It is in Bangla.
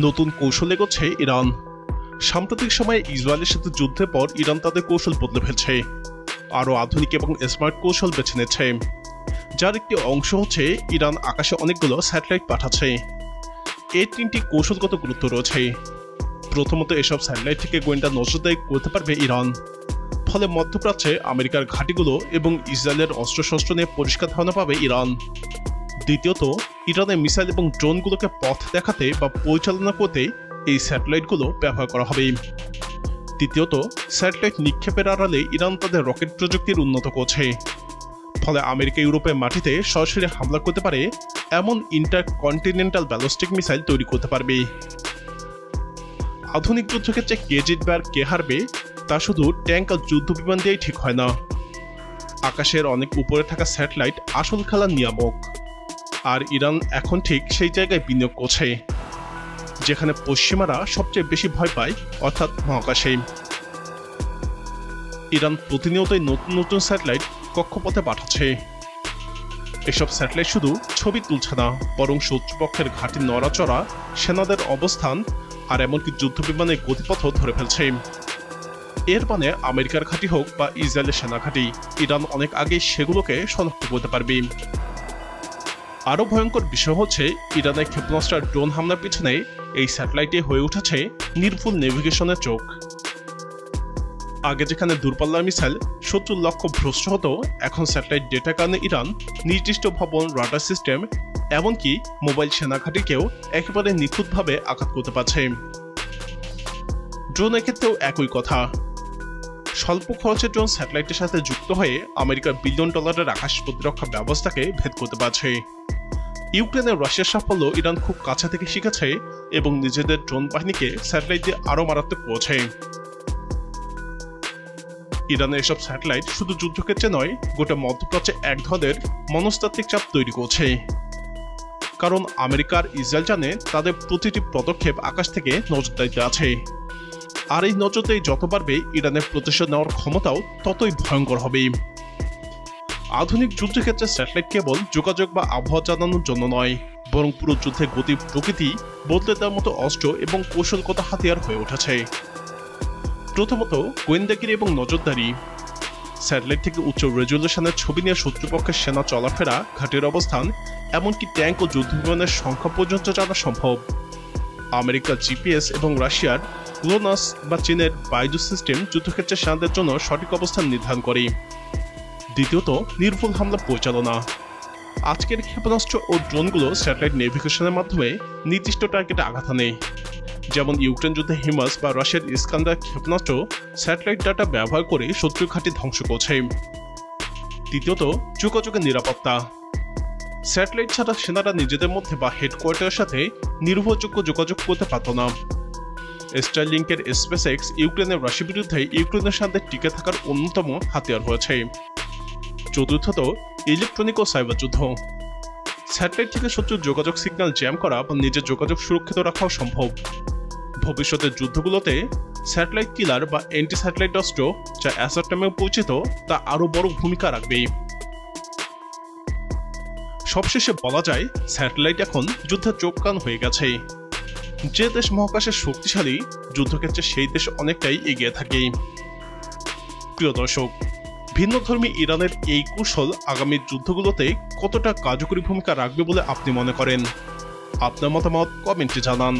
নতুন কৌশল এগোচ্ছে ইরান। সাম্প্রতিক সময়ে ইসরায়েলের সাথে যুদ্ধের পর ইরান তাদের কৌশল বদলে ফেলছে, আরও আধুনিক এবং স্মার্ট কৌশল বেছে নিচ্ছে, যার একটি অংশ হচ্ছে ইরান আকাশে অনেকগুলো স্যাটেলাইট পাঠাচ্ছে। এই তিনটি কৌশলগত গুরুত্ব রয়েছে। প্রথমত, এসব স্যাটেলাইট থেকে গোয়েন্দা নজরদারি করতে পারবে ইরান, ফলে মধ্যপ্রাচ্যে আমেরিকার ঘাঁটিগুলো এবং ইসরায়েলের অস্ত্রশস্ত্র নিয়ে পরিষ্কার ধারণা পাবে ইরান। দ্বিতীয়ত, ইরানের মিসাইল এবং ড্রোনগুলোকে পথ দেখাতে বা পরিচালনা করতে এই স্যাটেলাইটগুলো ব্যবহার করা হবে। তৃতীয়ত, স্যাটেলাইট নিক্ষেপের আড়ালে ইরান তাদের রকেট প্রযুক্তির উন্নত করছে, ফলে আমেরিকা ইউরোপের মাটিতে সরাসরি হামলা করতে পারে এমন ইন্টারকন্টিনেন্টাল ব্যালিস্টিক মিসাইল তৈরি করতে পারবে। আধুনিক যুদ্ধক্ষেত্রে কে জিতবে আর কে হারবে তা শুধু ট্যাঙ্ক আর যুদ্ধ বিমান দিয়েই ঠিক হয় না। আকাশের অনেক উপরে থাকা স্যাটেলাইট আসল খেলার নিয়ামক, আর ইরান এখন ঠিক সেই জায়গায় বিনিয়োগ করছে যেখানে পশ্চিমারা সবচেয়ে বেশি ভয় পায়, অর্থাৎ মহাকাশে। ইরান প্রতিনিয়তই নতুন নতুন স্যাটেলাইট কক্ষপথে পাঠাচ্ছে। এসব স্যাটেলাইট শুধু ছবি তুলছে না, বরং শত্রুপক্ষের ঘাঁটি নড়াচড়া, সেনাদের অবস্থান আর এমনকি যুদ্ধ বিমানের গতিপথও ধরে ফেলছে। এর মানে আমেরিকার ঘাঁটি হোক বা ইসরায়েলের সেনা ঘাঁটি, ইরান অনেক আগেই সেগুলোকে শনাক্ত করতে পারবে। আরও ভয়ঙ্কর বিষয় হচ্ছে, ইরানের ক্ষেপণাস্ত্র ড্রোন হামলার পিছনে এই স্যাটেলাইটে হয়ে উঠেছে নির্ভুল নেভিগেশনের চোখ। আগে যেখানে দূরপাল্লার মিসাইল শত্রুর লক্ষ্য ভ্রষ্ট হতো, এখন স্যাটেলাইট ডেটার কারণে ইরান নির্দিষ্ট ভবন, রাডার সিস্টেম, এমনকি মোবাইল সেনা ঘাঁটিকেও একেবারে নিখুঁতভাবে আঘাত করতে পারছে। ড্রোনের ক্ষেত্রেও একই কথা। স্বল্প খরচের ড্রোন স্যাটেলাইটের সাথে যুক্ত হয়ে আমেরিকার $বিলিয়ন আকাশ প্রতিরক্ষা ব্যবস্থাকে ভেদ করতে পারছে। ইউক্রেনের রাশিয়ার সাফল্য ইরান খুব কাছে থেকে শিখেছে এবং নিজেদের ড্রোন বাহিনীকে স্যাটেলাইট দিয়ে আরও মারাত্মক করেছে। ইরানের এসব স্যাটেলাইট শুধু যুদ্ধক্ষেত্রে নয়, গোটা মধ্যপ্রাচ্যে এক ধরনের মনস্তাত্ত্বিক চাপ তৈরি করছে। কারণ আমেরিকার ইসরায়েল জানে তাদের প্রতিটি পদক্ষেপ আকাশ থেকে নজরদারিতে আছে, আর এই নজরদারি যত বাড়বে, ইরানের প্রতিশোধ নেওয়ার ক্ষমতাও ততই ভয়ঙ্কর হবে। আধুনিক যুদ্ধক্ষেত্রে স্যাটেলাইট কেবল যোগাযোগ বা আবহাওয়া জানানোর জন্য নয়, বরং পুরো যুদ্ধের গতি প্রকৃতি বদলে দেওয়ার মতো অস্ত্র এবং কৌশলগত হাতিয়ার হয়ে উঠেছে। প্রথমত, গোয়েন্দাগিরি এবং নজরদারি। স্যাটেলাইট থেকে উচ্চ রেজলিউশনের ছবি নিয়ে শত্রুপক্ষের সেনা চলাফেরা, ঘাটের অবস্থান, এমনকি ট্যাঙ্ক ও যুদ্ধ বিমানের সংখ্যা পর্যন্ত জানা সম্ভব। আমেরিকার জিপিএস এবং রাশিয়ার গ্লোনাস বা চীনের বাইজু সিস্টেম যুদ্ধক্ষেত্রে সেনাদের জন্য সঠিক অবস্থান নির্ধারণ করে। দ্বিতীয়ত, নির্ভুল হামলা পরিচালনা। আজকের ক্ষেপণাস্ত্র ও ড্রোনগুলো স্যাটেলাইট নেভিগেশনের মাধ্যমে নির্দিষ্ট টার্গেটে আঘাত আনে, যেমন ইউক্রেন যুদ্ধে হিমাস বা রাশিয়ার ইস্কান্দার ক্ষেপণাস্ত্র স্যাটেলাইট ডাটা ব্যবহার করে শত্রুর ঘাঁটি ধ্বংস করছে। তৃতীয়ত, যোগাযোগের নিরাপত্তা। স্যাটেলাইট ছাড়া সেনারা নিজেদের মধ্যে বা হেডকোয়ার্টারের সাথে নির্ভরযোগ্য যোগাযোগ করতে পারত না। স্টারলিংকের স্পেসএক্স ইউক্রেনের রাশিয়ার বিরুদ্ধে ইউক্রেনের সাথে টিকে থাকার অন্যতম হাতিয়ার হয়েছে। চতুর্থত, ইলেকট্রনিক ও সাইবার যুদ্ধ। স্যাটেলাইট থেকে শত্রুর যোগাযোগ সিগন্যাল জ্যাম করা বা নিজের যোগাযোগ সুরক্ষিত রাখাও সম্ভব। ভবিষ্যতের যুদ্ধগুলোতে স্যাটেলাইট কিলার বা অ্যান্টি স্যাটেলাইট অস্ত্র, যা অ্যাসাট নামে পরিচিত, তা আরও বড় ভূমিকা রাখবে। সবশেষে বলা যায়, স্যাটেলাইট এখন যুদ্ধের চোখ কান হয়ে গেছে। যে দেশ মহাকাশে শক্তিশালী, যুদ্ধক্ষেত্রে সেই দেশ অনেকটাই এগিয়ে থাকে। প্রিয় দর্শক, ভিন্নধর্মী ইরানের এই কৌশল আগামী যুদ্ধগুলোতে কতটা কার্যকরী ভূমিকা রাখবে বলে আপনি মনে করেন? আপনার মতামত কমেন্টে জানান।